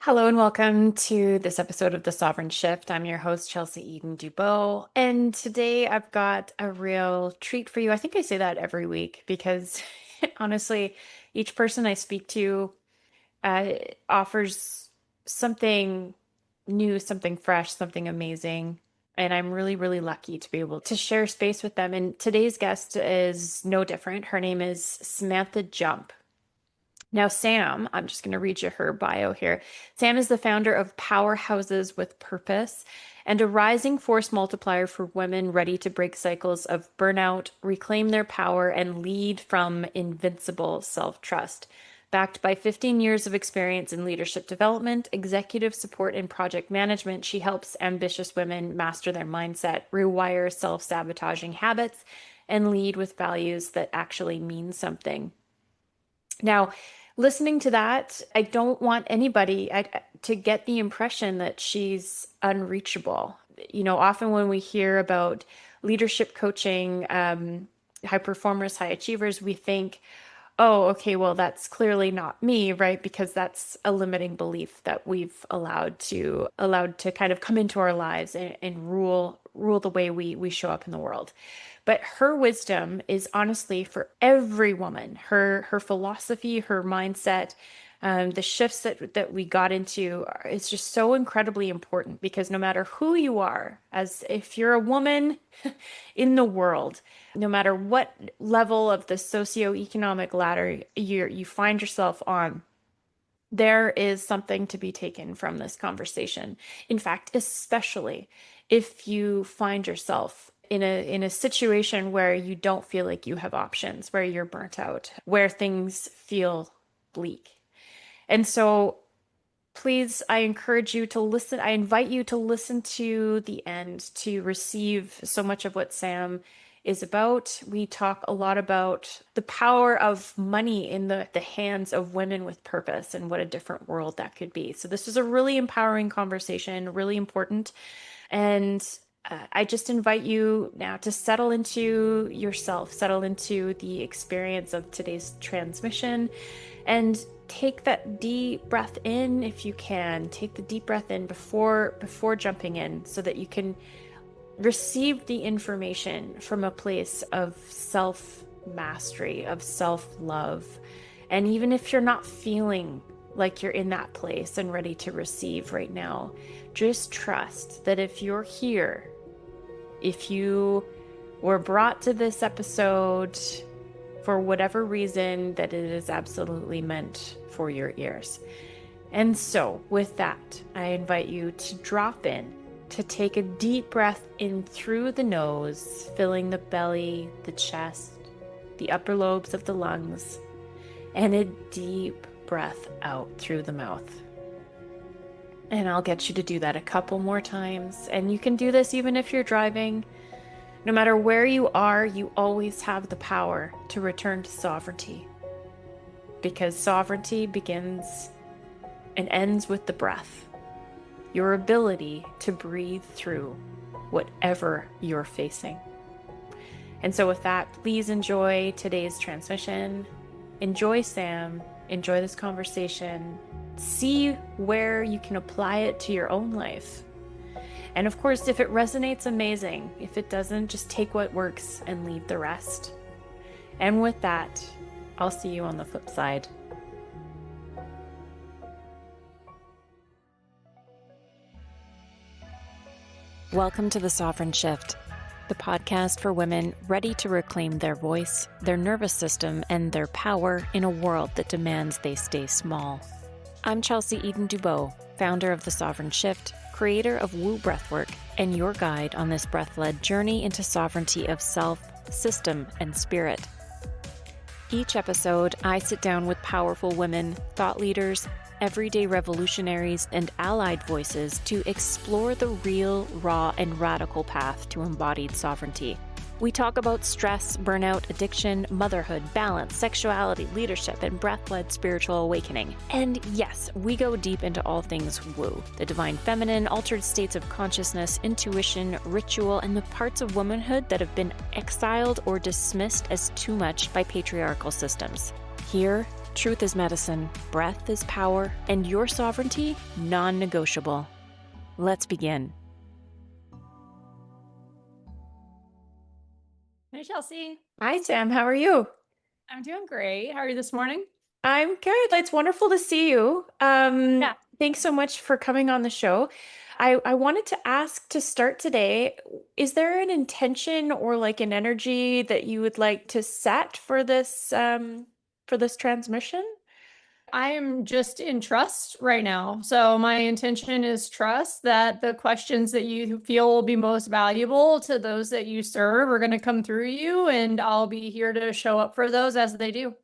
Hello and welcome to this episode of The Sovereign Shift. I'm your host, Chelsea Eden Dubois. And today I've got a real treat for you. I think I say that every week because honestly, each person I speak to uh, offers something new, something fresh, something amazing. And I'm really, really lucky to be able to share space with them. And today's guest is no different. Her name is Samantha Jump. Now, Sam, I'm just going to read you her bio here. Sam is the founder of Powerhouses with Purpose and a rising force multiplier for women ready to break cycles of burnout, reclaim their power, and lead from invincible self-trust. Backed by 15 years of experience in leadership development, executive support, and project management, she helps ambitious women master their mindset, rewire self-sabotaging habits, and lead with values that actually mean something. Now, listening to that, I don't want anybody to get the impression that she's unreachable. Often when we hear about leadership coaching, high performers, high achievers, we think, oh, okay, well, that's clearly not me, right? Because that's a limiting belief that we've allowed to kind of come into our lives and rule the way we show up in the world. But her wisdom is honestly for every woman. Her philosophy, her mindset, the shifts that we got into is just so incredibly important because no matter who you are, as if you're a woman in the world, no matter what level of the socioeconomic ladder you find yourself on, there is something to be taken from this conversation. In fact, especially if you find yourself in a situation where you don't feel like you have options, where you're burnt out, where things feel bleak. And so please, I encourage you to listen. I invite you to listen to the end to receive so much of what Sam is about. We talk a lot about the power of money in the hands of women with purpose and what a different world that could be. So this is a really empowering conversation, really important. And I just invite you now to settle into yourself, settle into the experience of today's transmission, and take that deep breath in if you can. Take the deep breath in before jumping in so that you can receive the information from a place of self-mastery, of self-love. And even if you're not feeling like you're in that place and ready to receive right now, just trust that if you're here, if you were brought to this episode for whatever reason, that it is absolutely meant for your ears. And so with that, I invite you to drop in, to take a deep breath in through the nose, filling the belly, the chest, the upper lobes of the lungs, and a deep breath out through the mouth. And I'll get you to do that a couple more times. And you can do this even if you're driving. No matter where you are, you always have the power to return to sovereignty. Because sovereignty begins and ends with the breath. Your ability to breathe through whatever you're facing. And so with that, please enjoy today's transmission. Enjoy Sam. Enjoy this conversation. See where you can apply it to your own life. And of course, if it resonates, amazing. If it doesn't, just take what works and leave the rest. And with that, I'll see you on the flip side. Welcome to The Sovereign Shift, the podcast for women ready to reclaim their voice, their nervous system, and their power in a world that demands they stay small. I'm Chelsea Eden Dubois, founder of The Sovereign Shift, creator of Woo Breathwork, and your guide on this breath-led journey into sovereignty of self, system, and spirit. Each episode, I sit down with powerful women, thought leaders, everyday revolutionaries, and allied voices to explore the real, raw, and radical path to embodied sovereignty. We talk about stress, burnout, addiction, motherhood, balance, sexuality, leadership, and breath-led spiritual awakening. And yes, we go deep into all things woo, the divine feminine, altered states of consciousness, intuition, ritual, and the parts of womanhood that have been exiled or dismissed as too much by patriarchal systems. Here, Truth is medicine, breath is power, and your sovereignty, non-negotiable. Let's begin. Hey, Chelsea. Hi, Sam. How are you? I'm doing great. How are you this morning? I'm good. It's wonderful to see you. Yeah, Thanks so much for coming on the show. I wanted to ask to start today, is there an intention or like an energy that you would like to set for this transmission? I am just in trust right now. So my intention is trust that the questions that you feel will be most valuable to those that you serve are going to come through you, and I'll be here to show up for those as they do.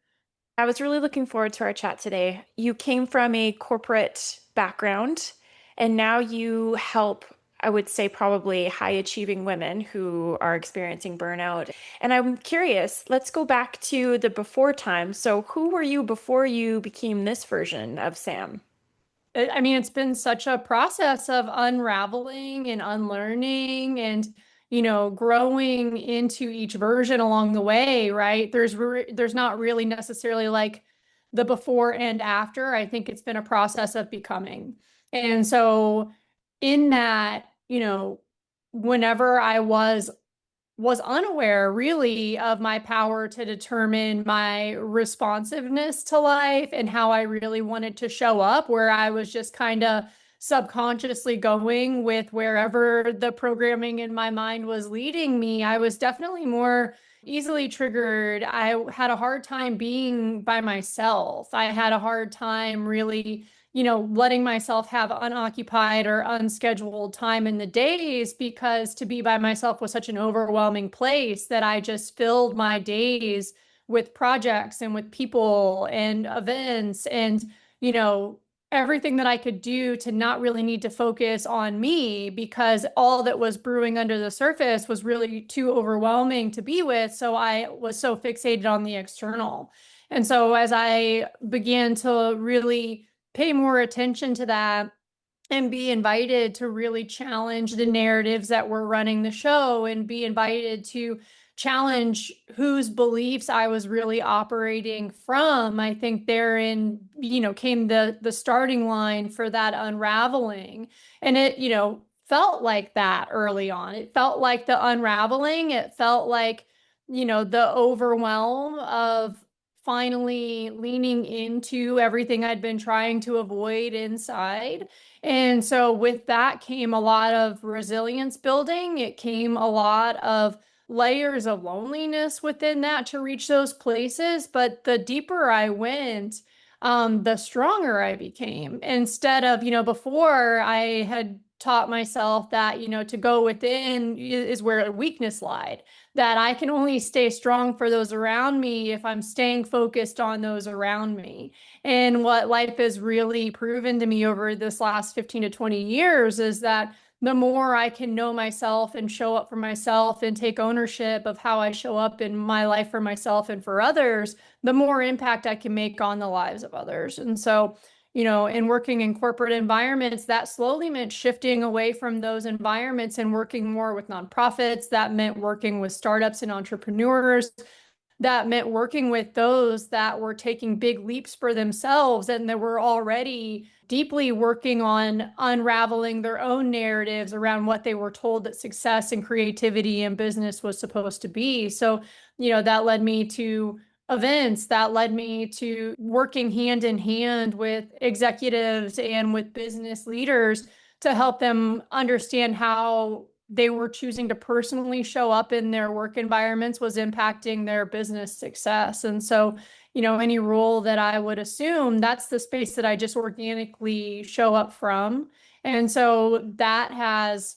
I was really looking forward to our chat today. You came from a corporate background, and now you help, I would say, probably high achieving women who are experiencing burnout. And I'm curious, let's go back to the before time. So, who were you before you became this version of Sam? I mean, it's been such a process of unraveling and unlearning and, growing into each version along the way, right? There's not really necessarily like the before and after. I think it's been a process of becoming. And so in that, whenever I was unaware really of my power to determine my responsiveness to life and how I really wanted to show up, where I was just kind of subconsciously going with wherever the programming in my mind was leading me. I was definitely more easily triggered. I had a hard time being by myself. I had a hard time really letting myself have unoccupied or unscheduled time in the days, because to be by myself was such an overwhelming place that I just filled my days with projects and with people and events and, you know, everything that I could do to not really need to focus on me, because all that was brewing under the surface was really too overwhelming to be with. So I was so fixated on the external. And so as I began to really pay more attention to that and be invited to really challenge the narratives that were running the show and be invited to challenge whose beliefs I was really operating from, I think therein, came the starting line for that unraveling. And it, felt like that early on. It felt like the unraveling. It felt like, the overwhelm of finally leaning into everything I'd been trying to avoid inside. And so with that came a lot of resilience building. It came a lot of layers of loneliness within that to reach those places. But the deeper I went, the stronger I became. Instead of, before I had taught myself that, to go within is where weakness lied, that I can only stay strong for those around me if I'm staying focused on those around me. And what life has really proven to me over this last 15 to 20 years is that the more I can know myself and show up for myself and take ownership of how I show up in my life for myself and for others, the more impact I can make on the lives of others. And so, in working in corporate environments, that slowly meant shifting away from those environments and working more with nonprofits. That meant working with startups and entrepreneurs. That meant working with those that were taking big leaps for themselves and that were already deeply working on unraveling their own narratives around what they were told that success and creativity and business was supposed to be. So, that led me to events, that led me to working hand in hand with executives and with business leaders to help them understand how they were choosing to personally show up in their work environments was impacting their business success. And so, any role that I would assume, that's the space that I just organically show up from. And so that has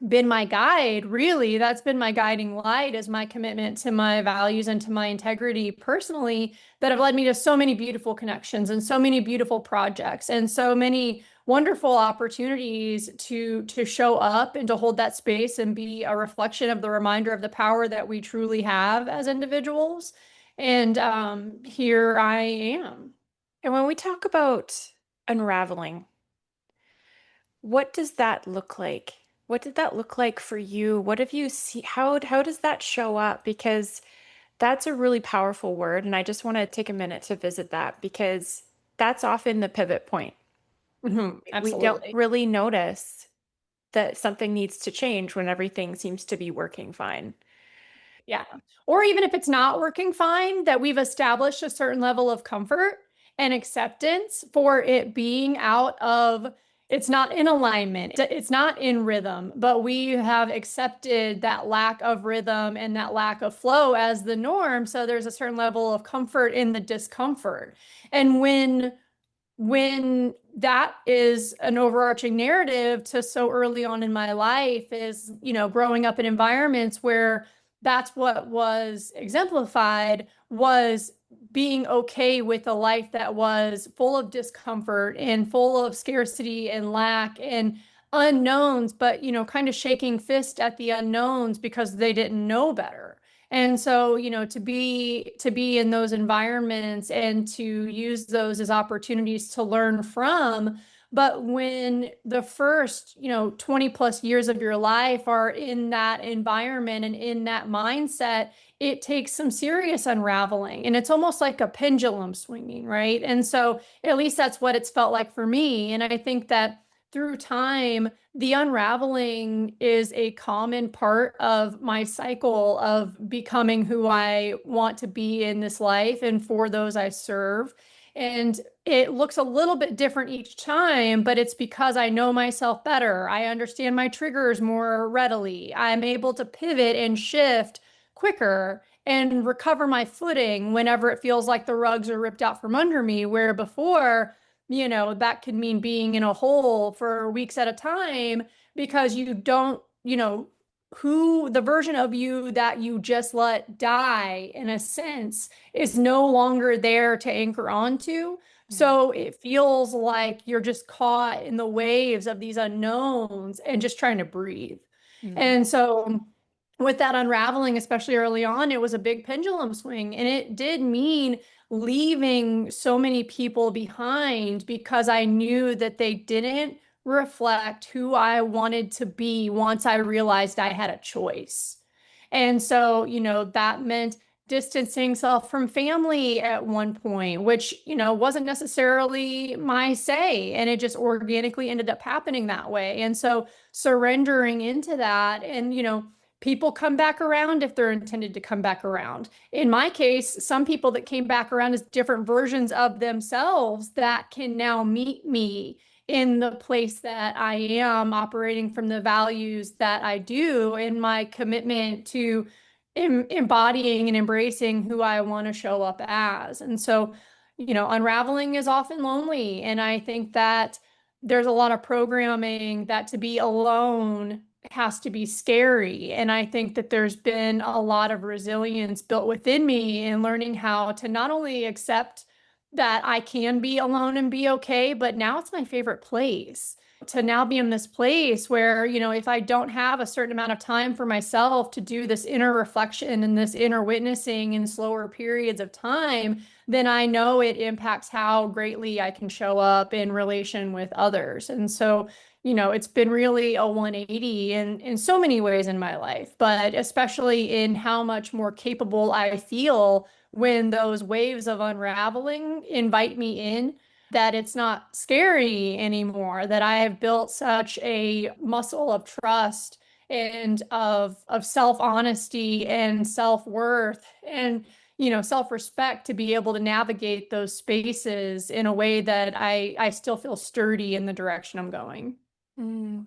been my guide, really. That's been my guiding light, is my commitment to my values and to my integrity personally, that have led me to so many beautiful connections and so many beautiful projects and so many wonderful opportunities to show up and to hold that space and be a reflection of the reminder of the power that we truly have as individuals. And here I am. And when we talk about unraveling, what does that look like? What did that look like for you? What have you see how does that show up? Because That's a really powerful word. And I just want to take a minute to visit that because that's often the pivot point. Mhm, We don't absolutely. really notice that something needs to change when everything seems to be working fine. Yeah. Or even if it's not working fine, that we've established a certain level of comfort and acceptance for it being out of, it's not in alignment, it's not in rhythm, but we have accepted that lack of rhythm and that lack of flow as the norm. So there's a certain level of comfort in the discomfort. And when that is an overarching narrative to so early on in my life is, growing up in environments where that's what was exemplified, was being okay with a life that was full of discomfort and full of scarcity and lack and unknowns, but kind of shaking fist at the unknowns because they didn't know better. And so, to be in those environments and to use those as opportunities to learn from. But when the first, 20 plus years of your life are in that environment and in that mindset, it takes some serious unraveling. And it's almost like a pendulum swinging, right? And so at least that's what it's felt like for me. And I think that through time, the unraveling is a common part of my cycle of becoming who I want to be in this life and for those I serve. And it looks a little bit different each time, but it's because I know myself better. I understand my triggers more readily. I'm able to pivot and shift quicker and recover my footing whenever it feels like the rugs are ripped out from under me, where before, that could mean being in a hole for weeks at a time because you don't, who the version of you that you just let die, in a sense, is no longer there to anchor onto. Mm, So it feels like you're just caught in the waves of these unknowns and just trying to breathe. mm, And so with that unraveling, especially early on, it was a big pendulum swing. And it did mean leaving so many people behind because I knew that they didn't reflect who I wanted to be once I realized I had a choice. And so, that meant distancing self from family at one point, which, wasn't necessarily my say. And it just organically ended up happening that way. And so surrendering into that and, people come back around if they're intended to come back around. In my case, some people that came back around as different versions of themselves that can now meet me in the place that I am, operating from the values that I do, in my commitment to embodying and embracing who I want to show up as. And so, unraveling is often lonely. And I think that there's a lot of programming that to be alone has to be scary. And I think that there's been a lot of resilience built within me in learning how to not only accept that I can be alone and be okay, but now it's my favorite place. To now be in this place where, if I don't have a certain amount of time for myself to do this inner reflection and this inner witnessing in slower periods of time, then I know it impacts how greatly I can show up in relation with others. And so, it's been really a 180 in so many ways in my life, but especially in how much more capable I feel when those waves of unraveling invite me in, that it's not scary anymore, that I have built such a muscle of trust and of self-honesty and self-worth and self-respect to be able to navigate those spaces in a way that I still feel sturdy in the direction I'm going. mm.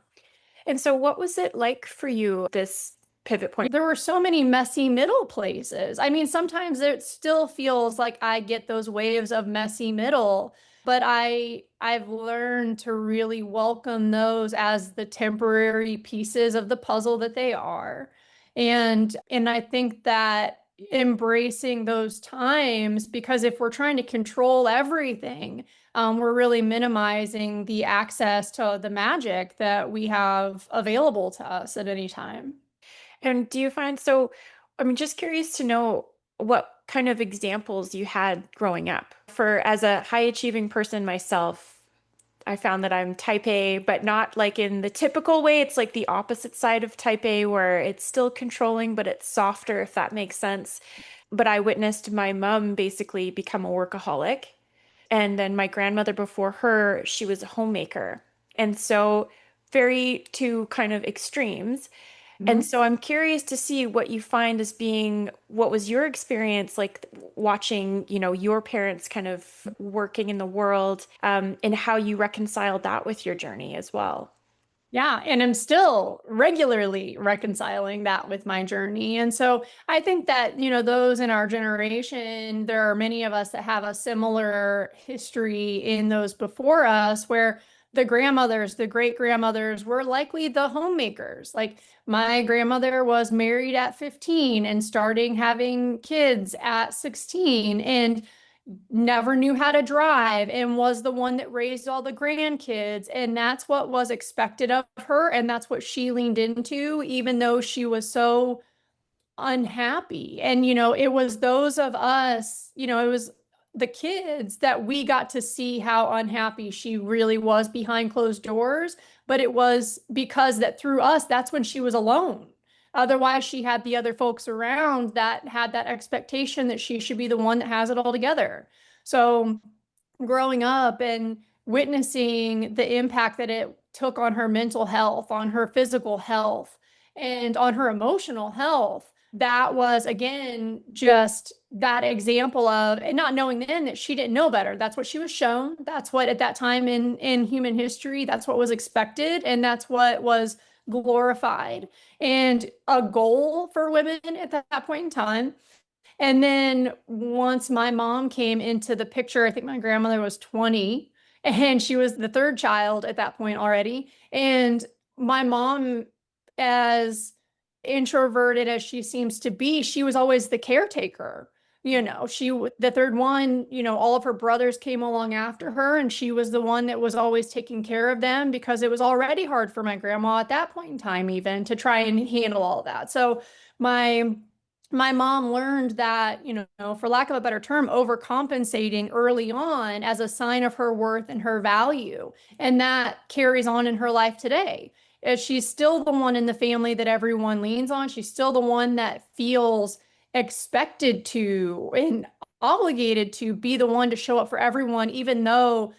And so, what was it like for you, this pivot point? There were so many messy middle places. I mean, sometimes it still feels like I get those waves of messy middle, but I've learned to really welcome those as the temporary pieces of the puzzle that they are. And I think that embracing those times, because if we're trying to control everything, we're really minimizing the access to the magic that we have available to us at any time. And do you find so? I'm just curious to know what kind of examples you had growing up. For as a high achieving person myself, I found that I'm type A, but not like in the typical way. It's like the opposite side of type A, where it's still controlling, but it's softer, if that makes sense. but I witnessed my mom basically become a workaholic. And then my grandmother before her, she was a homemaker. And so very two kind of extremes. And Mhm. so I'm curious to see what you find as being what was your experience like watching, your parents kind of working in the world, and how you reconciled that with your journey as well. Yeah, and I'm still regularly reconciling that with my journey. And so I think that, those in our generation, there are many of us that have a similar history in those before us where the grandmothers, the great grandmothers were likely the homemakers. Like my grandmother was married at 15 and starting having kids at 16. And never knew how to drive and was the one that raised all the grandkids. And that's what was expected of her. And that's what she leaned into, even though she was so unhappy. And, it was those of us, it was the kids that we got to see how unhappy she really was behind closed doors. But it was because that through us, that's when she was alone. Otherwise, she had the other folks around that had that expectation that she should be the one that has it all together. So, growing up and witnessing the impact that it took on her mental health, on her physical health, and on her emotional health, that was again just that example of, and not knowing then that she didn't know better. That's what she was shown. That's what at that time in human history, that's what was expected, and that's what was glorified and a goal for women at that point in time. And then once my mom came into the picture, I think my grandmother was 20 and she was the third child at that point already. And my mom, as introverted as she seems to be, she was always the caretaker. The third one, all of her brothers came along after her, and she was the one that was always taking care of them because it was already hard for my grandma at that point in time, even to try and handle all of that. So my my mom learned that, for lack of a better term, overcompensating early on as a sign of her worth and her value. And that carries on in her life today. As she's still the one in the family that everyone leans on. She's still the one that feels expected to and obligated to be the one to show up for everyone, even though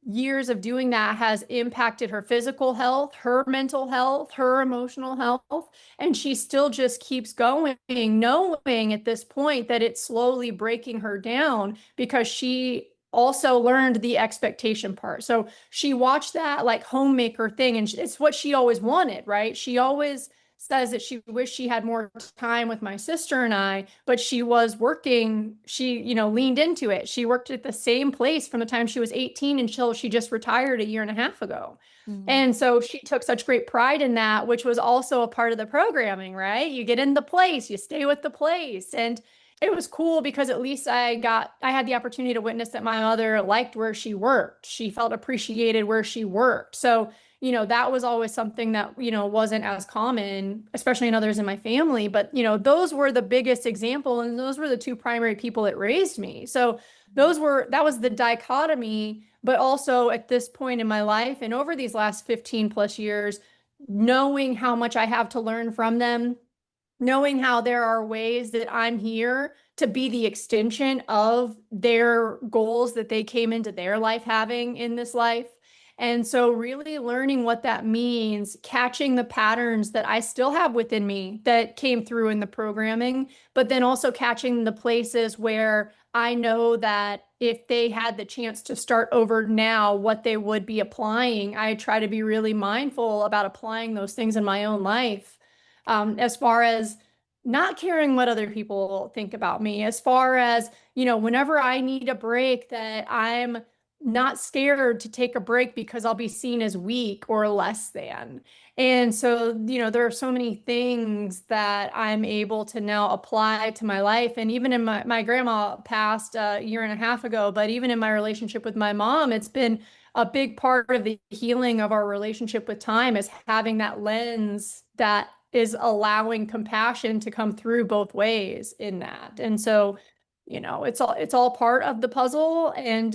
years of doing that has impacted her physical health, her mental health, her emotional health. And she still just keeps going, knowing at this point that it's slowly breaking her down because she also learned the expectation part. So she watched that like homemaker thing, and it's what she always wanted, right? She always says that she wished she had more time with my sister and I, but she was working. She, leaned into it. She worked at the same place from the time she was 18 until she just retired a year and a half ago. Mm. And so she took such great pride in that, which was also a part of the programming, right? You get in the place, you stay with the place. And it was cool because at least I had the opportunity to witness that my mother liked where she worked. She felt appreciated where she worked. So that was always something that, wasn't as common, especially in others in my family. But, those were the biggest example, and those were the two primary people that raised me. So that was the dichotomy, but also at this point in my life and over these last 15 plus years, knowing how much I have to learn from them, knowing how there are ways that I'm here to be the extension of their goals that they came into their life having in this life. And so, really learning what that means, catching the patterns that I still have within me that came through in the programming, but then also catching the places where I know that if they had the chance to start over now, what they would be applying. I try to be really mindful about applying those things in my own life, as far as not caring what other people think about me, as far as, whenever I need a break, that I'm not scared to take a break because I'll be seen as weak or less than. And so, there are so many things that I'm able to now apply to my life. And even in my grandma passed a year and a half ago, but even in my relationship with my mom, it's been a big part of the healing of our relationship with time is having that lens that is allowing compassion to come through both ways in that. And so, it's all part of the puzzle, and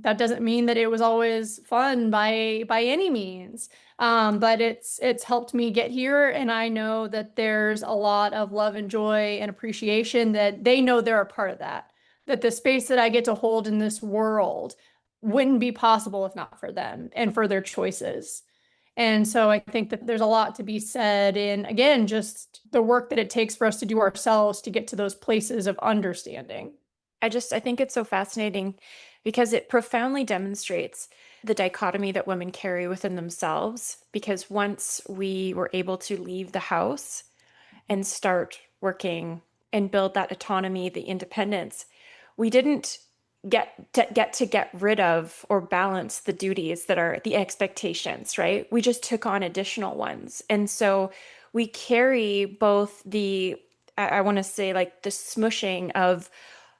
that doesn't mean that it was always fun by any means. But it's helped me get here, and I know that there's a lot of love and joy and appreciation that they know they're a part of that. That the space that I get to hold in this world wouldn't be possible if not for them and for their choices. And so I think that there's a lot to be said in, again, just the work that it takes for us to do ourselves to get to those places of understanding. I think it's so fascinating because it profoundly demonstrates the dichotomy that women carry within themselves. Because once we were able to leave the house and start working and build that autonomy, the independence, we didn't get rid of or balance the duties that are the expectations, right? We just took on additional ones. And so we carry both I want to say like the smushing of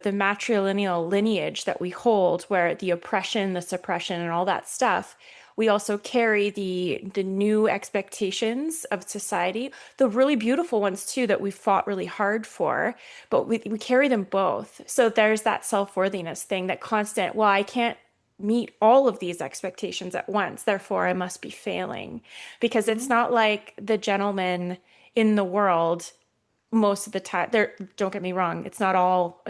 the matrilineal lineage that we hold, where the oppression, the suppression, and all that stuff. We also carry the new expectations of society, the really beautiful ones too that we fought really hard for, but we carry them both. So there's that self-worthiness thing, that constant, well, I can't meet all of these expectations at once, therefore I must be failing. Because it's Mhm. not like the gentleman in the world most of the time. There, don't get me wrong, it's not all.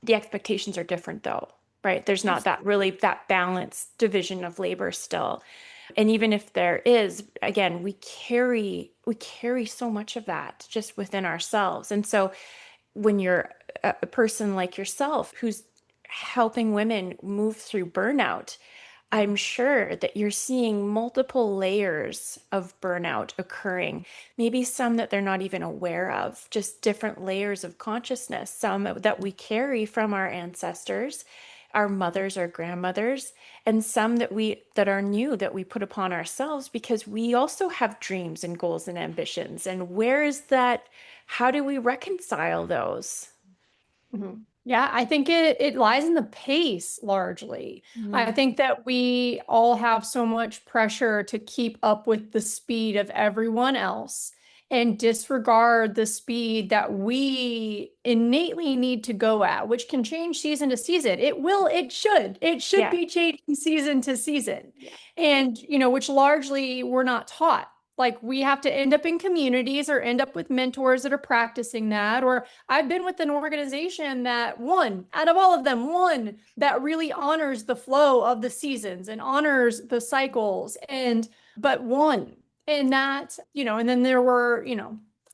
The expectations are different though, right? There's not that Absolutely. really that balanced division of labor still. And even if there is, again, we carry so much of that just within ourselves. And so when you're a person like yourself who's helping women move through burnout, I'm sure that you're seeing multiple layers of burnout occurring, maybe some that they're not even aware of, just different layers of consciousness, some that we carry from our ancestors, our mothers, our grandmothers, and some that are new that we put upon ourselves because we also have dreams and goals and ambitions. And where is that? How do we reconcile those? Mhm. Yeah, I think it lies in the pace largely. I Mm, think that we all have so much pressure to keep up with the speed of everyone else and disregard the speed that we innately need to go at, which can change season to season. It should yeah, be changing season to season. yeah, And, which largely we're not taught. Like we have to end up in communities or end up with mentors that are practicing that, or I've been with an organization that one out of all of them, one that really honors the flow of the seasons and honors the cycles, and but one. And that, and then there were,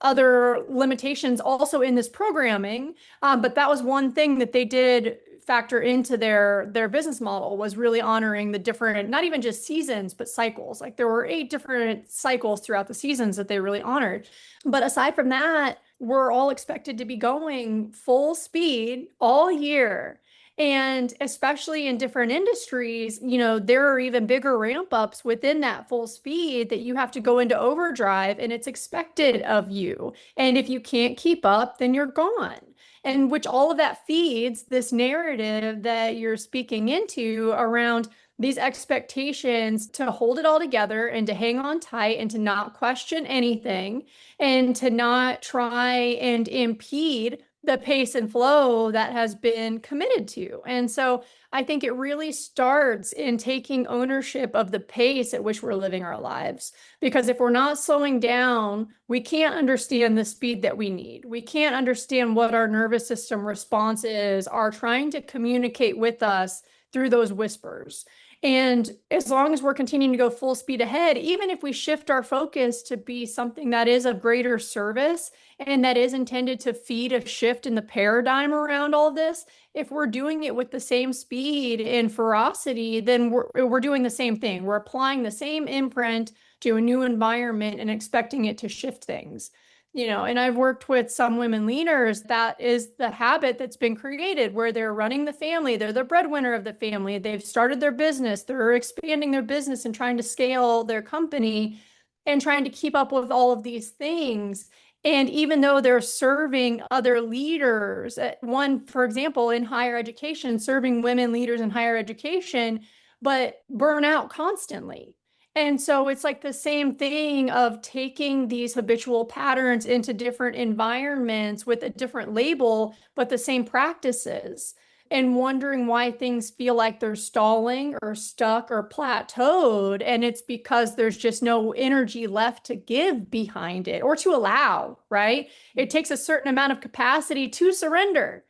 other limitations also in this programming. But that was one thing that they did factor into their business model, was really honoring the different, not even just seasons, but cycles. Like there were 8 different cycles throughout the seasons that they really honored. But aside from that, we're all expected to be going full speed all year. And especially in different industries, there are even bigger ramp ups within that full speed that you have to go into overdrive, and it's expected of you. And if you can't keep up, then you're gone. And which all of that feeds this narrative that you're speaking into around these expectations to hold it all together and to hang on tight and to not question anything and to not try and impede the pace and flow that has been committed to. And so I think it really starts in taking ownership of the pace at which we're living our lives. Because if we're not slowing down, we can't understand the speed that we need. We can't understand what our nervous system responses are trying to communicate with us through those whispers. And as long as we're continuing to go full speed ahead, even if we shift our focus to be something that is of greater service and that is intended to feed a shift in the paradigm around all of this, if we're doing it with the same speed and ferocity, then we're doing the same thing. We're applying the same imprint to a new environment and expecting it to shift things. And I've worked with some women leaders, that is the habit that's been created, where they're running the family, they're the breadwinner of the family, they've started their business, they're expanding their business and trying to scale their company and trying to keep up with all of these things. And even though they're serving other leaders, one, for example, in higher education, serving women leaders in higher education, but burn out constantly. And so it's like the same thing of taking these habitual patterns into different environments with a different label, but the same practices, and wondering why things feel like they're stalling or stuck or plateaued. And it's because there's just no energy left to give behind it or to allow, right? It takes a certain amount of capacity to surrender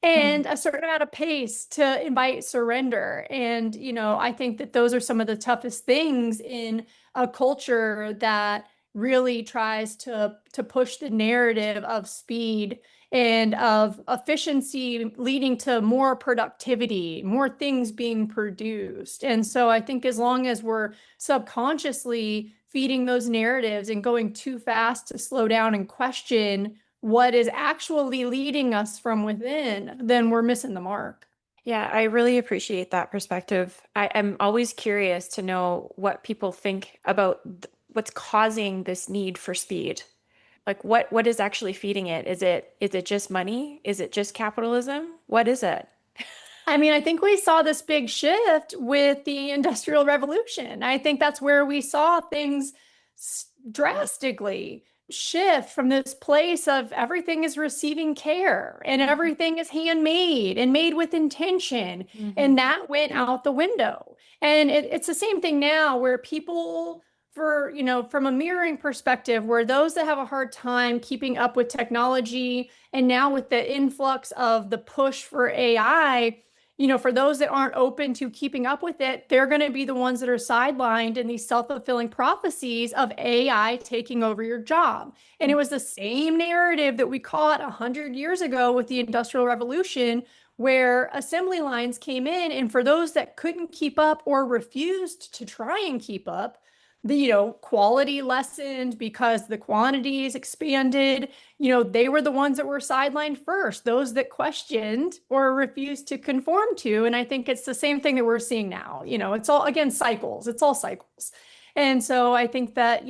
and a certain amount of pace to invite surrender. And, I think that those are some of the toughest things in a culture that really tries to push the narrative of speed and of efficiency leading to more productivity, more things being produced. And so I think as long as we're subconsciously feeding those narratives and going too fast to slow down and question what is actually leading us from within, then we're missing the mark. Yeah, I really appreciate that perspective. I'm always curious to know what people think about what's causing this need for speed. Like what is actually feeding it? Is it just money? Is it just capitalism? What is it? I mean, I think we saw this big shift with the Industrial Revolution. I think that's where we saw things drastically shift from this place of everything is receiving care and everything is handmade and made with intention. Hmm. And that went out the window. And it's the same thing now where people, from a mirroring perspective, where those that have a hard time keeping up with technology and now with the influx of the push for AI, for those that aren't open to keeping up with it, they're going to be the ones that are sidelined in these self-fulfilling prophecies of AI taking over your job. And it was the same narrative that we caught 100 years ago with the Industrial Revolution, where assembly lines came in, and for those that couldn't keep up or refused to try and keep up, the quality lessened because the quantities expanded. They were the ones that were sidelined first, those that questioned or refused to conform to. And I think it's the same thing that we're seeing now. It's all, again, cycles. It's all cycles. And so I think that,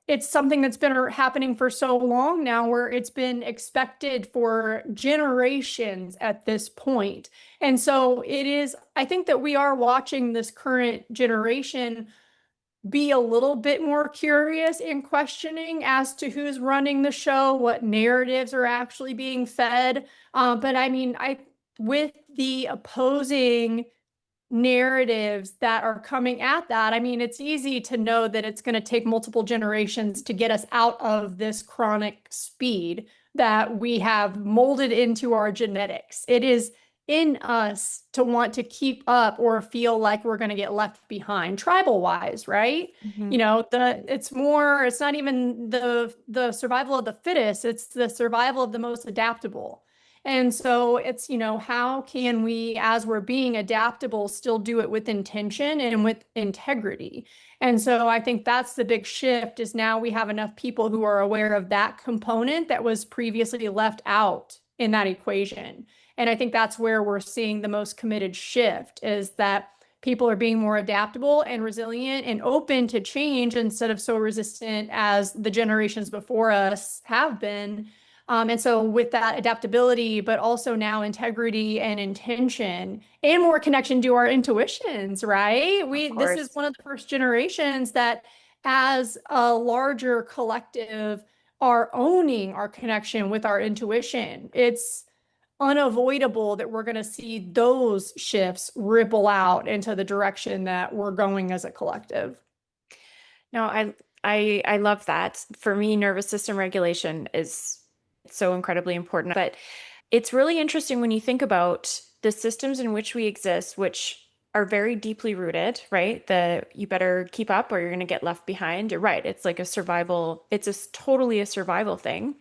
it's something that's been happening for so long now, where it's been expected for generations at this point. And so I think that we are watching this current generation be a little bit more curious and questioning as to who's running the show, what narratives are actually being fed. But I mean, with the opposing narratives that are coming at that, I mean, it's easy to know that it's going to take multiple generations to get us out of this chronic speed that we have molded into our genetics. It is in us to want to keep up or feel like we're going to get left behind tribal wise, right? Hmm. It's not even the survival of the fittest, it's the survival of the most adaptable. And so it's, how can we, as we're being adaptable, still do it with intention and with integrity? And so I think that's the big shift, is now we have enough people who are aware of that component that was previously left out in that equation. And I think that's where we're seeing the most committed shift, is that people are being more adaptable and resilient and open to change instead of so resistant as the generations before us have been. And so with that adaptability, but also now integrity and intention and more connection to our intuitions, right? Of This is course. one of the first generations that, as a larger collective, are owning our connection with our intuition. It's unavoidable that we're going to see those shifts ripple out into the direction that we're going as a collective. No, I love that. For me, nervous system regulation is so incredibly important. But it's really interesting when you think about the systems in which we exist, which are very deeply rooted, right? The you better keep up or you're going to get left behind. You're right. It's like a survival, it's totally a survival thing.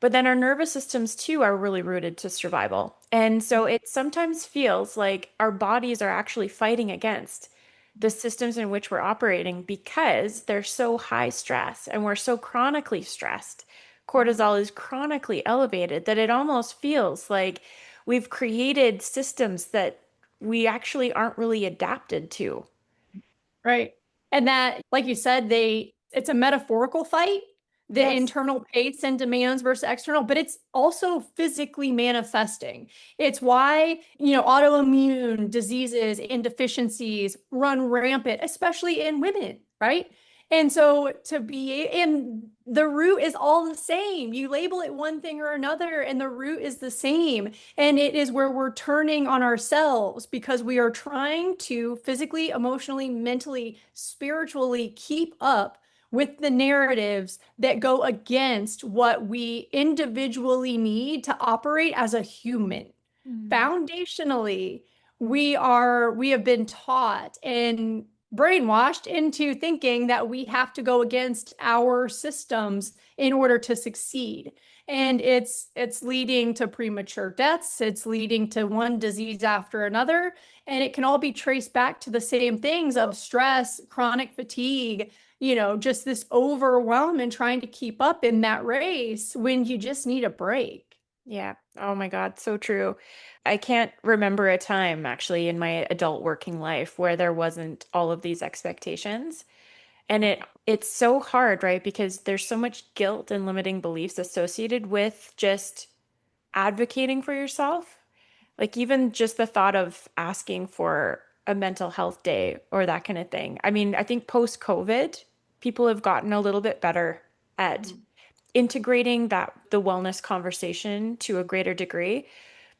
But then our nervous systems too are really rooted to survival. And so it sometimes feels like our bodies are actually fighting against the systems in which we're operating because they're so high stress and we're so chronically stressed. Cortisol is chronically elevated that it almost feels like we've created systems that we actually aren't really adapted to. Right. And that, like you said, it's a metaphorical fight. the Yes. internal pace and demands versus external, but it's also physically manifesting. It's why, autoimmune diseases and deficiencies run rampant, especially in women, right? And so and the root is all the same. You label it one thing or another, and the root is the same. And it is where we're turning on ourselves because we are trying to physically, emotionally, mentally, spiritually keep up with the narratives that go against what we individually need to operate as a human. Mm. Foundationally, we have been taught and brainwashed into thinking that we have to go against our systems in order to succeed. And it's leading to premature deaths, it's leading to one disease after another, and it can all be traced back to the same things of stress, chronic fatigue, just this overwhelm and trying to keep up in that race when you just need a break. Yeah. Oh my God, so true. I can't remember a time actually in my adult working life where there wasn't all of these expectations. And it's so hard, right? Because there's so much guilt and limiting beliefs associated with just advocating for yourself. Like even just the thought of asking for a mental health day or that kind of thing. I mean, I think post-COVID, people have gotten a little bit better at integrating the wellness conversation to a greater degree,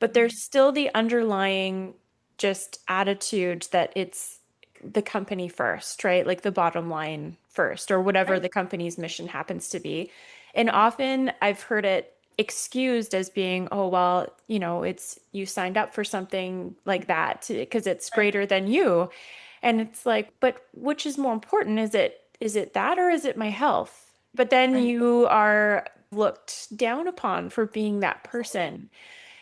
but there's still the underlying just attitude that it's the company first, right? Like the bottom line first, or whatever Right. the company's mission happens to be. And often I've heard it excused as being, oh, well, it's you signed up for something like that because it's Right. greater than you. And it's like, but which is more important? Is it that or is it my health? But then Right. you are looked down upon for being that person.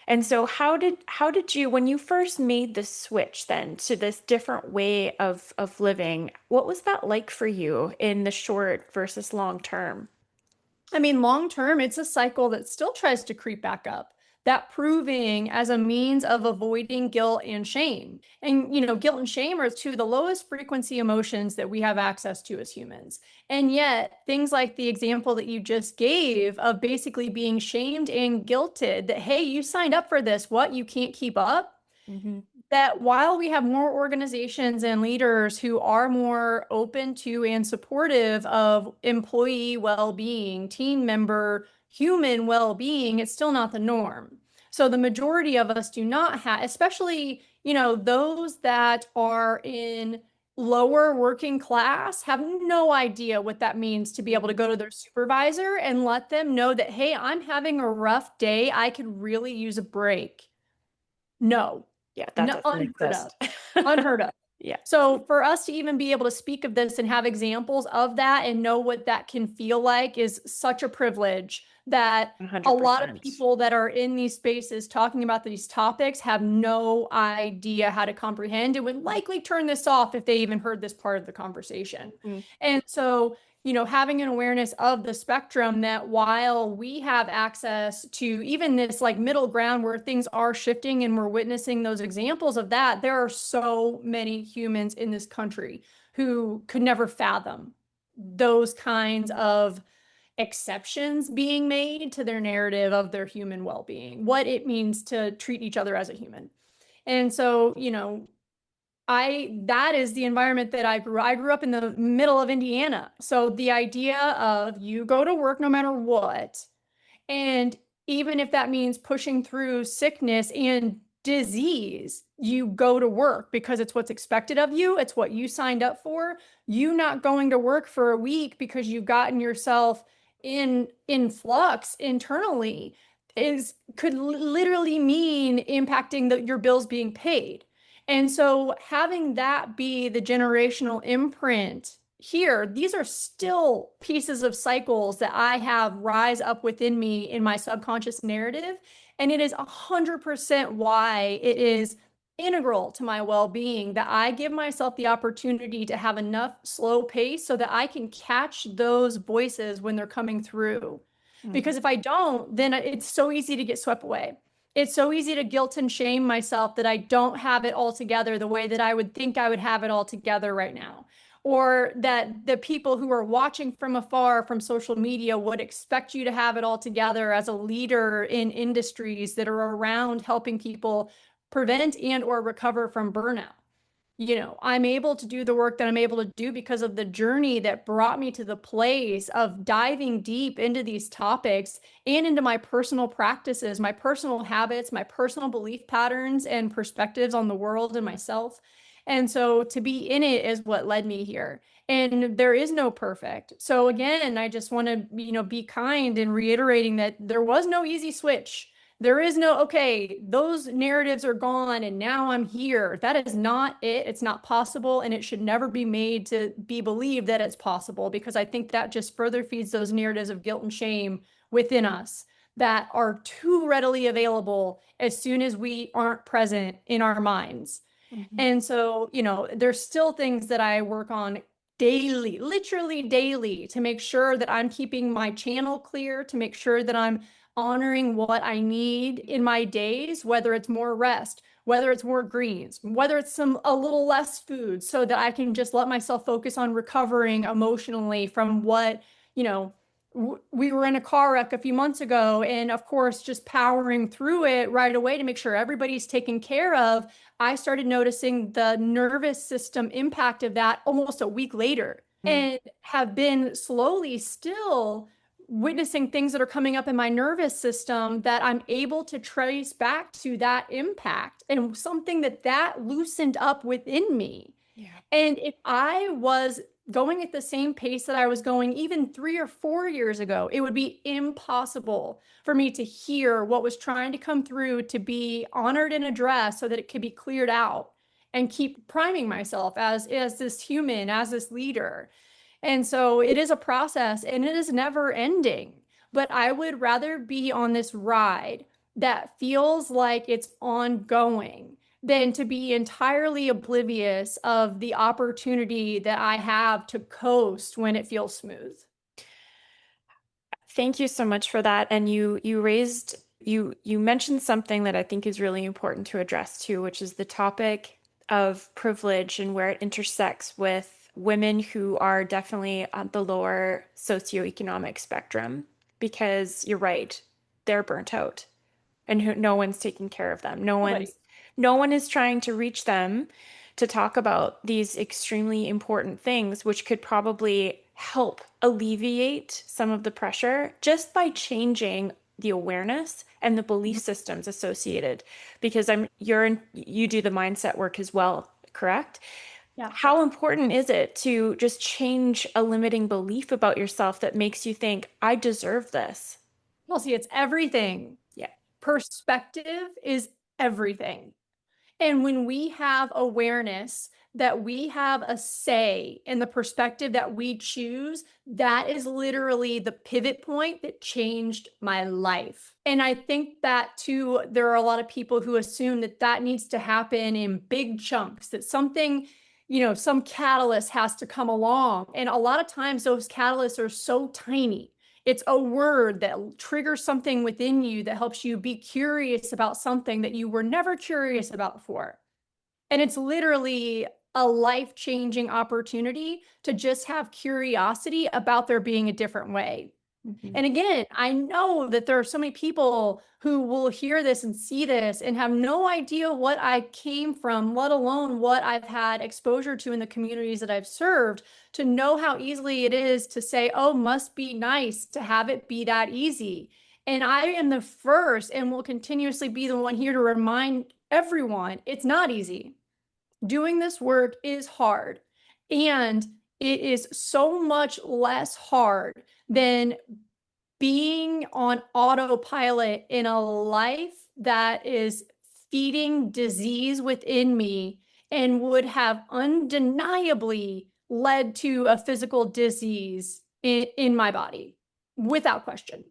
And so how did you when you first made the switch then to this different way of living, what was that like for you in the short versus long term? I mean, long term, it's a cycle that still tries to creep back up. That proving as a means of avoiding guilt and shame. And, guilt and shame are two of the lowest frequency emotions that we have access to as humans. And yet, things like the example that you just gave of basically being shamed and guilted that, hey, you signed up for this, what? You can't keep up? Hmm. That while we have more organizations and leaders who are more open to and supportive of employee well-being, team member, human well-being, it's still not the norm. So the majority of us do not have, especially, those that are in lower working class have no idea what that means to be able to go to their supervisor and let them know that, hey, I'm having a rough day. I could really use a break. No, Yeah, that no, doesn't unheard of, exist. unheard of. Yeah, So for us to even be able to speak of this and have examples of that and know what that can feel like is such a privilege that a lot of 100%. people that are in these spaces talking about these topics have no idea how to comprehend and would likely turn this off if they even heard this part of the conversation. Mhm. And so, having an awareness of the spectrum that while we have access to even this like middle ground where things are shifting and we're witnessing those examples of that, there are so many humans in this country who could never fathom those kinds of exceptions being made to their narrative of their human well-being, what it means to treat each other as a human. And so, that is the environment that I grew up in the middle of Indiana. So the idea of you go to work no matter what, and even if that means pushing through sickness and disease, you go to work because it's what's expected of you. It's what you signed up for. You not going to work for a week because you've gotten yourself in flux internally could literally mean impacting your bills being paid. And so having that be the generational imprint here, these are still pieces of cycles that I have rise up within me in my subconscious narrative. And it is 100% why it is integral to my well-being that I give myself the opportunity to have enough slow pace so that I can catch those voices when they're coming through. Because Mhm. if I don't, then it's so easy to get swept away. It's so easy to guilt and shame myself that I don't have it all together the way that I would think I would have it all together right now. or that the people who are watching from afar from social media would expect you to have it all together as a leader in industries that are around helping people prevent and or recover from burnout. I'm able to do the work that I'm able to do because of the journey that brought me to the place of diving deep into these topics and into my personal practices, my personal habits, my personal belief patterns and perspectives on the world and myself. And so to be in it is what led me here. And there is no perfect. So again, I just want to, be kind in reiterating that there was no easy switch. There is no, okay, those narratives are gone and now I'm here. That is not it. It's not possible. And it should never be made to be believed that it's possible, because I think that just further feeds those narratives of guilt and shame within us that are too readily available as soon as we aren't present in our minds. Mhm. And so, there's still things that I work on daily, literally daily, to make sure that I'm keeping my channel clear, to make sure that I'm honoring what I need in my days, whether it's more rest, whether it's more greens, whether it's a little less food, so that I can just let myself focus on recovering emotionally from what, we were in a car wreck a few months ago, and of course, just powering through it right away to make sure everybody's taken care of. I started noticing the nervous system impact of that almost a week later, Mm. and have been slowly still witnessing things that are coming up in my nervous system that I'm able to trace back to that impact and something that loosened up within me. Yeah. And if I was going at the same pace that I was going even 3 or 4 years ago, it would be impossible for me to hear what was trying to come through, to be honored and addressed so that it could be cleared out, and keep priming myself as this human, as this leader. And so it is a process and it is never ending. But I would rather be on this ride that feels like it's ongoing than to be entirely oblivious of the opportunity that I have to coast when it feels smooth. Thank you so much for that. And you mentioned something that I think is really important to address too, which is the topic of privilege and where it intersects with women who are definitely on the lower socioeconomic spectrum. Because you're right, they're burnt out and no one's taking care of them. Nobody. No one is trying to reach them to talk about these extremely important things, which could probably help alleviate some of the pressure just by changing the awareness and the belief systems associated. Because you do the mindset work as well, correct? Yeah. How important is it to just change a limiting belief about yourself that makes you think, I deserve this? Well, see, it's everything. Yeah. Perspective is everything. And when we have awareness that we have a say in the perspective that we choose, that is literally the pivot point that changed my life. And I think that too, there are a lot of people who assume that that needs to happen in big chunks, that something, some catalyst has to come along. And a lot of times those catalysts are so tiny. It's a word that triggers something within you that helps you be curious about something that you were never curious about before. And it's literally a life-changing opportunity to just have curiosity about there being a different way. Mhm. And again, I know that there are so many people who will hear this and see this and have no idea what I came from, let alone what I've had exposure to in the communities that I've served, to know how easily it is to say, oh, must be nice to have it be that easy. And I am the first and will continuously be the one here to remind everyone it's not easy. Doing this work is hard. And it is so much less hard than being on autopilot in a life that is feeding disease within me and would have undeniably led to a physical disease in my body, without question,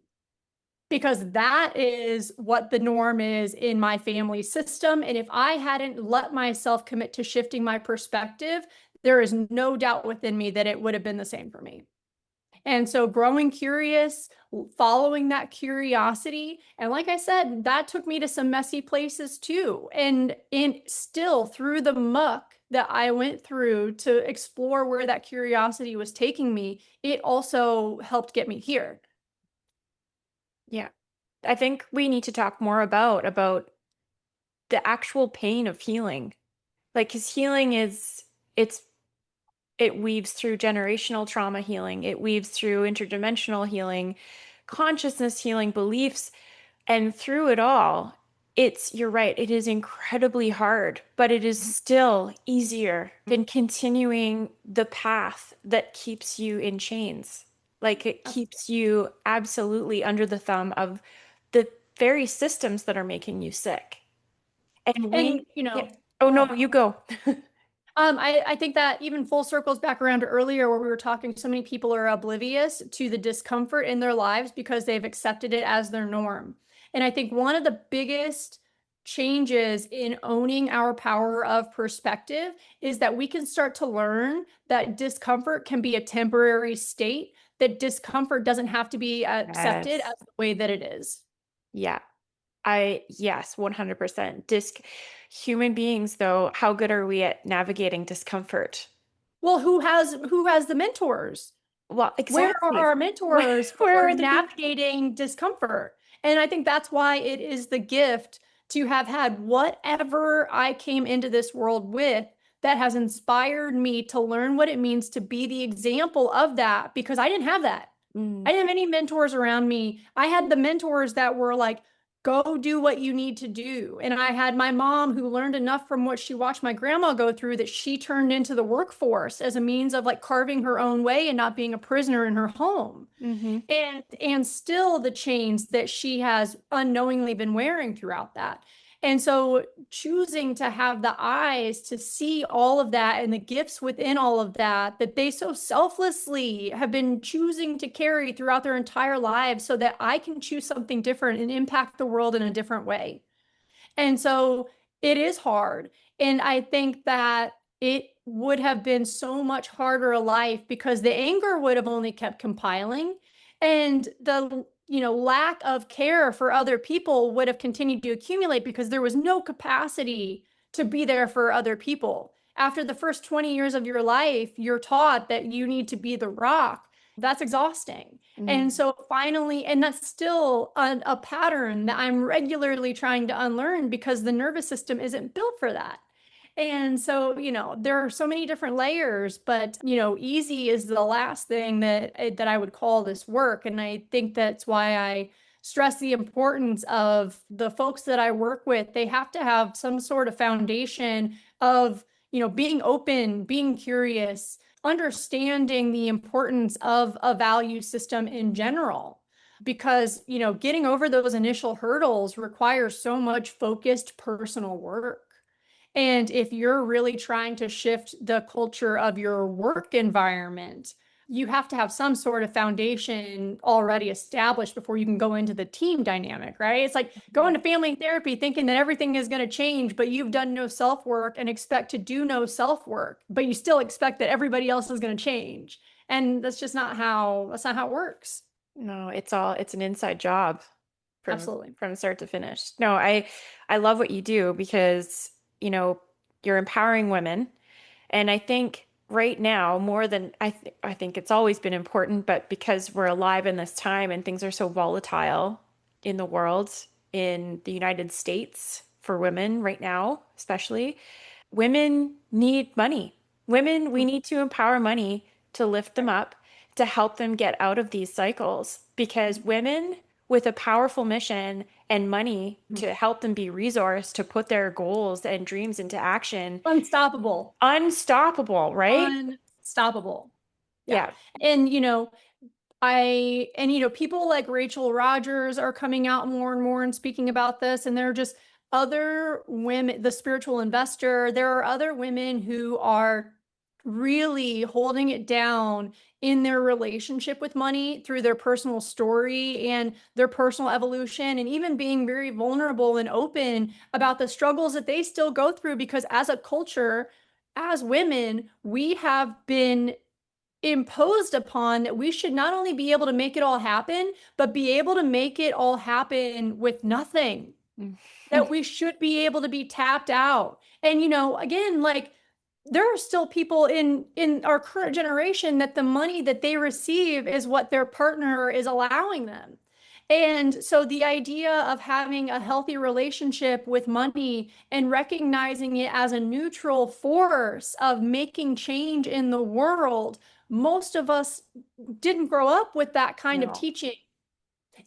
because that is what the norm is in my family system. And if I hadn't let myself commit to shifting my perspective, there is no doubt within me that it would have been the same for me. And so growing curious, following that curiosity. And like I said, that took me to some messy places too. And still through the muck that I went through to explore where that curiosity was taking me, it also helped get me here. Yeah. I think we need to talk more about the actual pain of healing. Like, cuz healing is it's it weaves through generational trauma healing. It weaves through interdimensional healing, consciousness healing, beliefs, and through it all, you're right, it is incredibly hard, but it is still easier than continuing the path that keeps you in chains. Like it keeps you absolutely under the thumb of the very systems that are making you sick. And And, yeah. Oh go no, ahead. you go. I think that even full circles back around to earlier where we were talking, so many people are oblivious to the discomfort in their lives because they've accepted it as their norm. And I think one of the biggest changes in owning our power of perspective is that we can start to learn that discomfort can be a temporary state, that discomfort doesn't have to be accepted Yes. as the way that it is. Yeah. Yes, 100%. Human beings, though, how good are we at navigating discomfort? Well, who has the mentors? Well, Where are exactly. our mentors Where for are the people? navigating discomfort? And I think that's why it is the gift to have had whatever I came into this world with that has inspired me to learn what it means to be the example of that because I didn't have that. Mm, I didn't have any mentors around me. I had the mentors that were like, go do what you need to do. And I had my mom who learned enough from what she watched my grandma go through that she turned into the workforce as a means of like carving her own way and not being a prisoner in her home. hmm And still the chains that she has unknowingly been wearing throughout that. And so choosing to have the eyes to see all of that and the gifts within all of that that they so selflessly have been choosing to carry throughout their entire lives so that I can choose something different and impact the world in a different way. And so it is hard. And I think that it would have been so much harder a life because the anger would have only kept compiling and the lack of care for other people would have continued to accumulate because there was no capacity to be there for other people. After the first 20 years of your life, you're taught that you need to be the rock. That's exhausting. And hmm so finally, and that's still a pattern that I'm regularly trying to unlearn because the nervous system isn't built for that. And so, there are so many different layers, but, easy is the last thing that I would call this work. And I think that's why I stress the importance of the folks that I work with. They have to have some sort of foundation of, being open, being curious, understanding the importance of a value system in general because getting over those initial hurdles requires so much focused personal work. And if you're really trying to shift the culture of your work environment, you have to have some sort of foundation already established before you can go into the team dynamic, right? It's like going to family therapy thinking that everything is going to change, but you've done no self work and expect to do no self work, but you still expect that everybody else is going to change. And that's not how it works. No, it's an inside job from Absolutely. start to finish. No, I love what you do because, you know, you're empowering women. And I think right now, more than I think it's always been important, but because we're alive in this time and things are so volatile in the world, in the United States for women right now, especially, women need money. Women, we need to empower money to lift them up, to help them get out of these cycles, because women with a powerful mission and money to help them be resourced to put their goals and dreams into action, Unstoppable. unstoppable, right? Unstoppable. Yeah. Yeah. And people like Rachel Rogers are coming out more and more and speaking about this. And there are just other women, the spiritual investor, there are other women who are really holding it down in their relationship with money through their personal story and their personal evolution, and even being very vulnerable and open about the struggles that they still go through. Because as a culture, as women, we have been imposed upon that we should not only be able to make it all happen, but be able to make it all happen with nothing. That we should be able to be tapped out. And again, like there are still people in our current generation that the money that they receive is what their partner is allowing them. And so the idea of having a healthy relationship with money and recognizing it as a neutral force of making change in the world, most of us didn't grow up with that kind of No. teaching.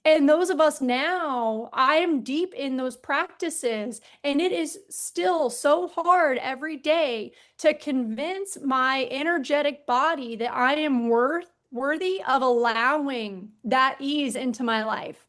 And those of us now, I am deep in those practices, and it is still so hard every day to convince my energetic body that I am worthy of allowing that ease into my life.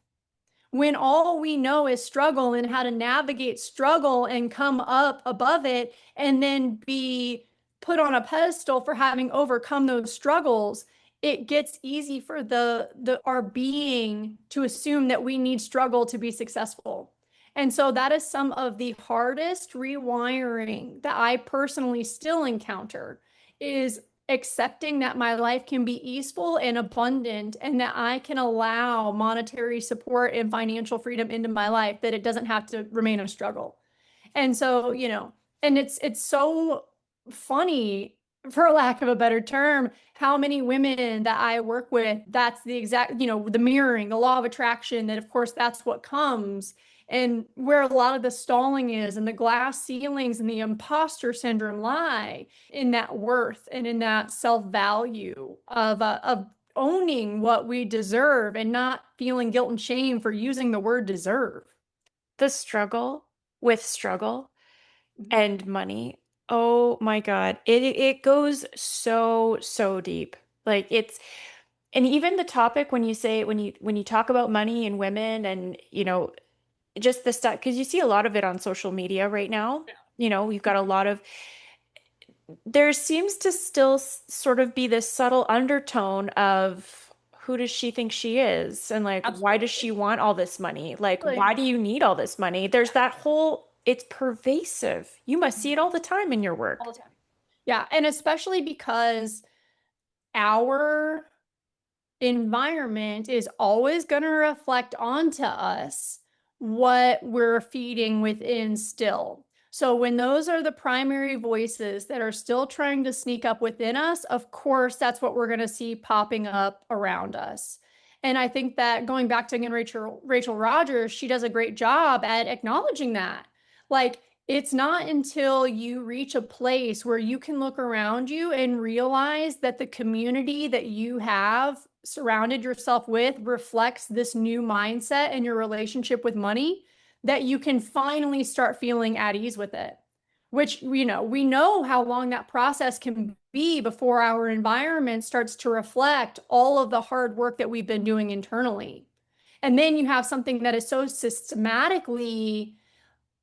When all we know is struggle and how to navigate struggle and come up above it and then be put on a pedestal for having overcome those struggles, it gets easy for the our being to assume that we need struggle to be successful. And so that is some of the hardest rewiring that I personally still encounter, is accepting that my life can be easeful and abundant, and that I can allow monetary support and financial freedom into my life, that it doesn't have to remain a struggle. And so, and it's so funny, for lack of a better term, how many women that I work with, that's the exact, the mirroring, the law of attraction, that of course that's what comes. And where a lot of the stalling is and the glass ceilings and the imposter syndrome lie in that worth and in that self-value of owning what we deserve and not feeling guilt and shame for using the word deserve. The struggle with struggle Mhm. and money. Oh my God. It goes so deep. Like it's and even the topic when you say when you talk about money and women and just the stuff because you see a lot of it on social media right now. You've got a lot of there seems to still sort of be this subtle undertone of who does she think she is? And like, why does she Absolutely. want all this money? Like, Like, why do you need all this money? There's that whole, it's pervasive. You must see it all the time in your work. all the time. Yeah, and especially because our environment is always going to reflect onto us what we're feeding within still. So when those are the primary voices that are still trying to sneak up within us, of course, that's what we're going to see popping up around us. And I think that going back to again Rachel Rogers, she does a great job at acknowledging that. Like, it's not until you reach a place where you can look around you and realize that the community that you have surrounded yourself with reflects this new mindset and your relationship with money, that you can finally start feeling at ease with it. Which, we know how long that process can be before our environment starts to reflect all of the hard work that we've been doing internally. And then you have something that is so systematically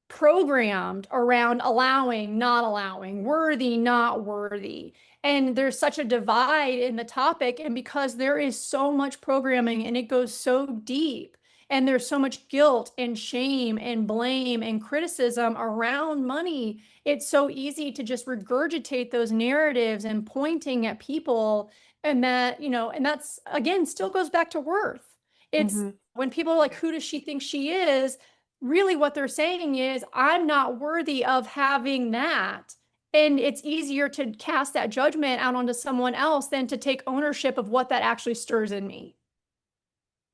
programmed around allowing, not allowing, worthy, not worthy. And there's such a divide in the topic. And because there is so much programming and it goes so deep, and there's so much guilt and shame and blame and criticism around money, it's so easy to just regurgitate those narratives and pointing at people. And that, and that's again still goes back to worth. It's Hmm. when people are like, who does she think she is? Really what they're saying is, I'm not worthy of having that. And it's easier to cast that judgment out onto someone else than to take ownership of what that actually stirs in me.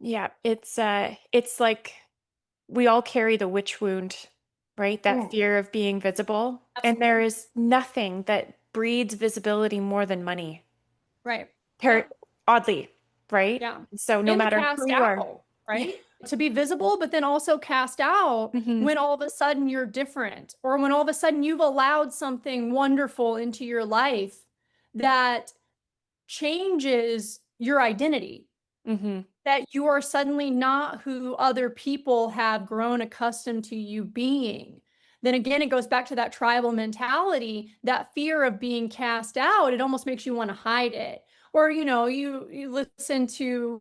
Yeah, it's like we all carry the witch wound, right? That Mm, fear of being visible. And there absolutely. is nothing that breeds visibility more than money. Right. Yeah. Par Oddly, right? Yeah. So no And to matter who cast you are. out, right? To be visible, but then also cast out Hmm. when all of a sudden you're different, or when all of a sudden you've allowed something wonderful into your life that changes your identity, Hmm. that you are suddenly not who other people have grown accustomed to you being. Then again, it goes back to that tribal mentality, that fear of being cast out. It almost makes you want to hide it. Or, you listen to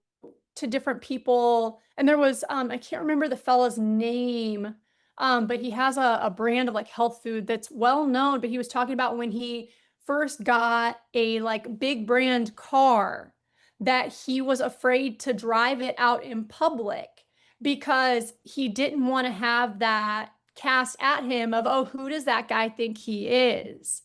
different people. And there was, I can't remember the fella's name, but he has a brand of like health food that's well known. But he was talking about when he first got a like big brand car, that he was afraid to drive it out in public because he didn't want to have that cast at him of, oh, who does that guy think he is?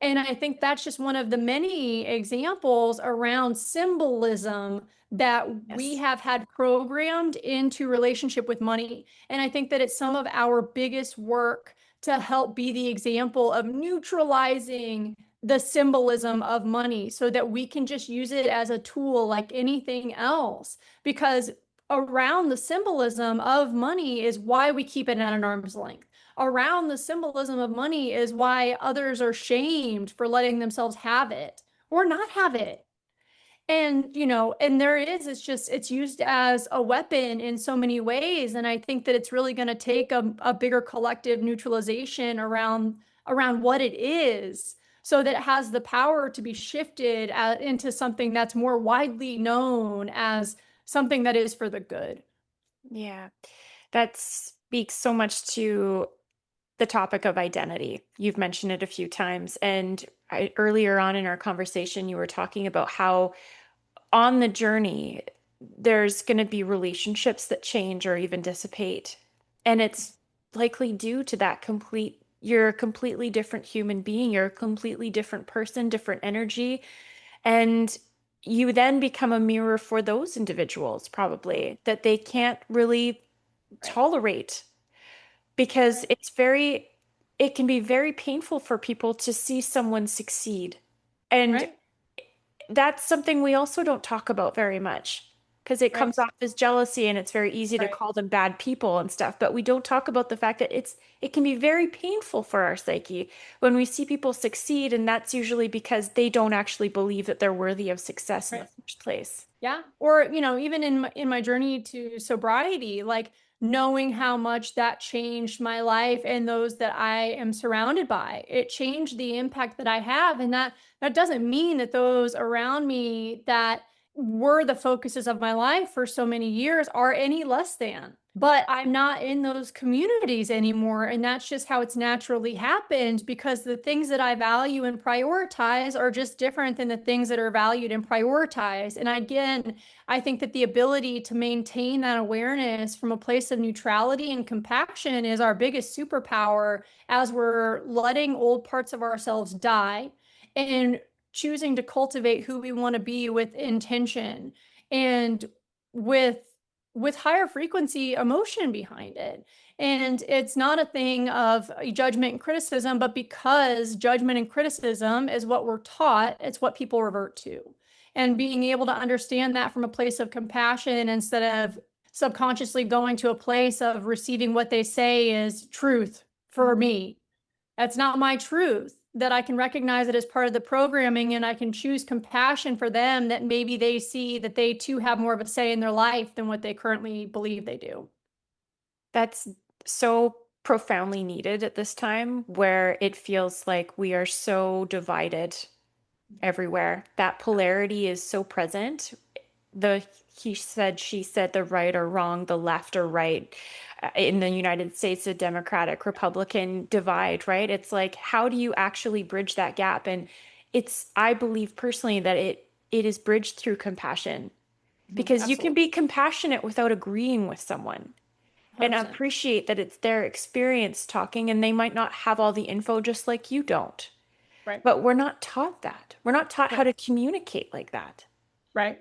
And I think that's just one of the many examples around symbolism that we Yes. have had programmed into relationship with money. And I think that it's some of our biggest work to help be the example of neutralizing the symbolism of money so that we can just use it as a tool like anything else. Because around the symbolism of money is why we keep it at an arm's length. Around the symbolism of money is why others are shamed for letting themselves have it or not have it. And, and it's just, it's used as a weapon in so many ways. And I think that it's really going to take a bigger collective neutralization around what it is so that it has the power to be shifted into something that's more widely known as something that is for the good. Yeah. That speaks so much to the topic of identity. You've mentioned it a few times. And earlier on in our conversation, you were talking about how on the journey, there's going to be relationships that change or even dissipate. And it's likely due to you're a completely different human being, you're a completely different person, different energy. And you then become a mirror for those individuals, probably, that they can't really Right. tolerate because Right. it can be very painful for people to see someone succeed. And Right. that's something we also don't talk about very much because it Right. comes off as jealousy and it's very easy to Right. call them bad people and stuff, but we don't talk about the fact that it can be very painful for our psyche when we see people succeed, and that's usually because they don't actually believe that they're worthy of success in the Right. first place. Yeah. Or, even in my journey to sobriety, like knowing how much that changed my life and those that I am surrounded by. It changed the impact that I have. And that doesn't mean that those around me that were the focuses of my life for so many years are any less than. But I'm not in those communities anymore. And that's just how it's naturally happened because the things that I value and prioritize are just different than the things that are valued and prioritized. And again, I think that the ability to maintain that awareness from a place of neutrality and compassion is our biggest superpower as we're letting old parts of ourselves die and choosing to cultivate who we want to be with intention and with higher frequency emotion behind it. And it's not a thing of judgment and criticism, but because judgment and criticism is what we're taught, it's what people revert to. And being able to understand that from a place of compassion instead of subconsciously going to a place of receiving what they say is truth for Mhm. me. That's not my truth. That I can recognize it as part of the programming and I can choose compassion for them that maybe they see that they too have more of a say in their life than what they currently believe they do. That's so profoundly needed at this time where it feels like we are so divided everywhere. That polarity is so present. The he said, she said, the right or wrong, the left or right. In the United States, the Democratic Republican divide, right? It's like, how do you actually bridge that gap? And I believe personally that it is bridged through compassion because you can Absolutely. be compassionate without agreeing with someone and 100%. appreciate that it's their experience talking and they might not have all the info just like you don't. Right. But we're not taught that. We're not taught how Right. to communicate like that. Right.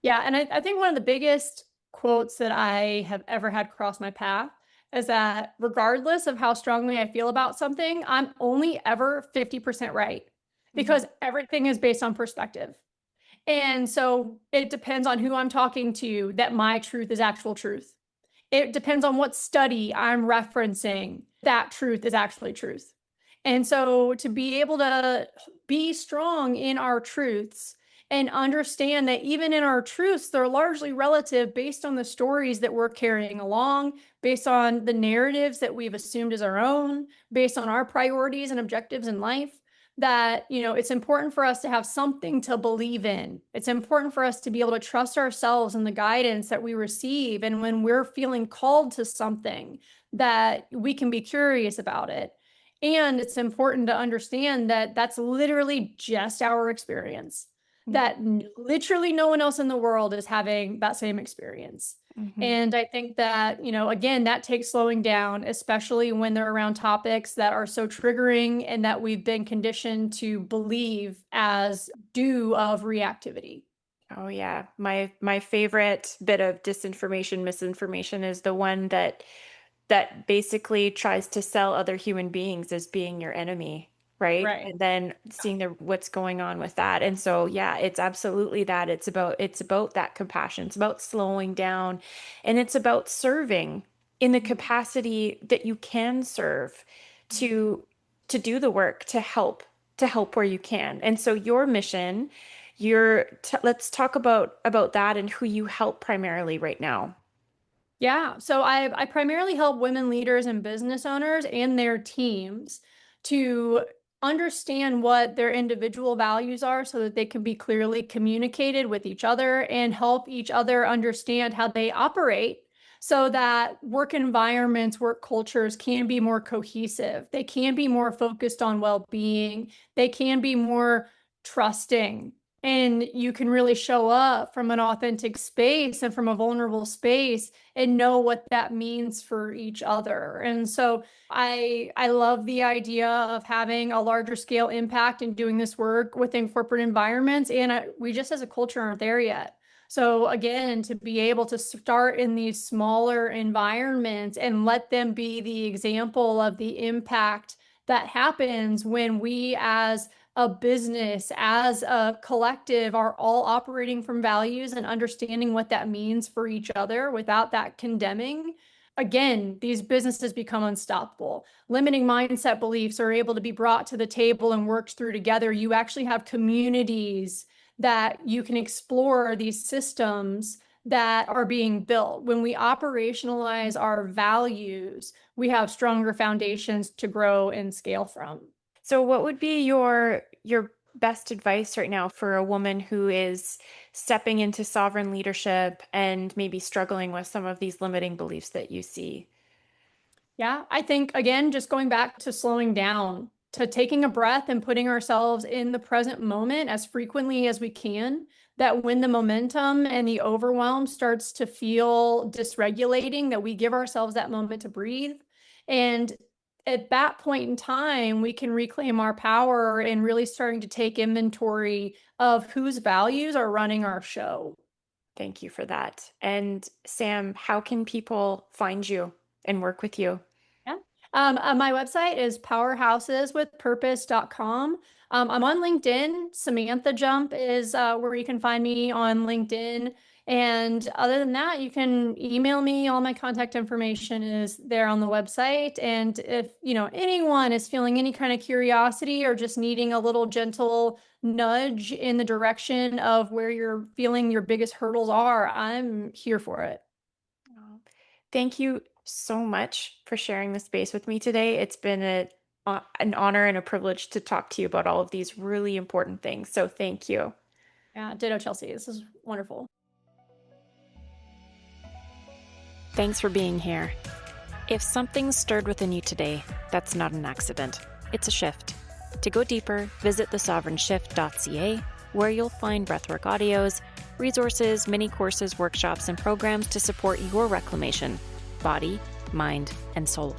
Yeah. And I think one of the biggest quotes that I have ever had cross my path is that regardless of how strongly I feel about something, I'm only ever 50% right Mhm. because everything is based on perspective. And so it depends on who I'm talking to that my truth is actual truth. It depends on what study I'm referencing. That truth is actually truth. And so to be able to be strong in our truths and understand that even in our truths, they're largely relative based on the stories that we're carrying along, based on the narratives that we've assumed as our own, based on our priorities and objectives in life. That, it's important for us to have something to believe in. It's important for us to be able to trust ourselves and the guidance that we receive. And when we're feeling called to something, that we can be curious about it. And it's important to understand that that's literally just our experience, that literally no one else in the world is having that same experience. Mhm. And I think that, again, that takes slowing down, especially when they're around topics that are so triggering and that we've been conditioned to believe as due of reactivity. Oh yeah. My favorite bit of disinformation, misinformation is the one that basically tries to sell other human beings as being your enemy, right? Right. And then seeing what's going on with that. And so yeah, it's absolutely that. It's about that compassion. It's about slowing down, and it's about serving in the capacity that you can serve, to do the work, to help where you can. And so your mission, let's talk about that and who you help primarily right now. Yeah. So I primarily help women leaders and business owners and their teams to understand what their individual values are so that they can be clearly communicated with each other and help each other understand how they operate so that work environments, work cultures can be more cohesive. They can be more focused on well-being. They can be more trusting, and you can really show up from an authentic space and from a vulnerable space and know what that means for each other. And so I love the idea of having a larger scale impact and doing this work within corporate environments. And we just as a culture aren't there yet. So again, to be able to start in these smaller environments and let them be the example of the impact that happens when we as a business, as a collective, are all operating from values and understanding what that means for each other without that condemning. Again, these businesses become unstoppable. Limiting mindset beliefs are able to be brought to the table and worked through together. You actually have communities that you can explore these systems that are being built. When we operationalize our values, we have stronger foundations to grow and scale from. So what would be your best advice right now for a woman who is stepping into sovereign leadership and maybe struggling with some of these limiting beliefs that you see? Yeah, I think again, just going back to slowing down, to taking a breath and putting ourselves in the present moment as frequently as we can, that when the momentum and the overwhelm starts to feel dysregulating, that we give ourselves that moment to breathe. And at that point in time, we can reclaim our power and really starting to take inventory of whose values are running our show. Thank you for that. And Sam, how can people find you and work with you? Yeah. My website is powerhouseswithpurpose.com. I'm on LinkedIn. Samantha Jump is where you can find me on LinkedIn. And other than that, you can email me. All my contact information is there on the website. And if, anyone is feeling any kind of curiosity or just needing a little gentle nudge in the direction of where you're feeling your biggest hurdles are, I'm here for it. Oh, thank you so much for sharing the space with me today. It's been an honor and a privilege to talk to you about all of these really important things. So thank you. Yeah, ditto, Chelsea. This is wonderful. Thanks for being here. If something stirred within you today, that's not an accident. It's a shift. To go deeper, visit thesovereignshift.ca, where you'll find breathwork audios, resources, mini courses, workshops, and programs to support your reclamation, body, mind, and soul.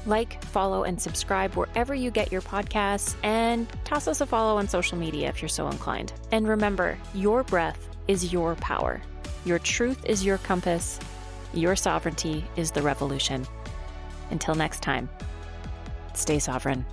Like, follow, and subscribe wherever you get your podcasts, and toss us a follow on social media if you're so inclined. And remember, your breath is your power. Your truth is your compass. Your sovereignty is the revolution. Until next time, stay sovereign.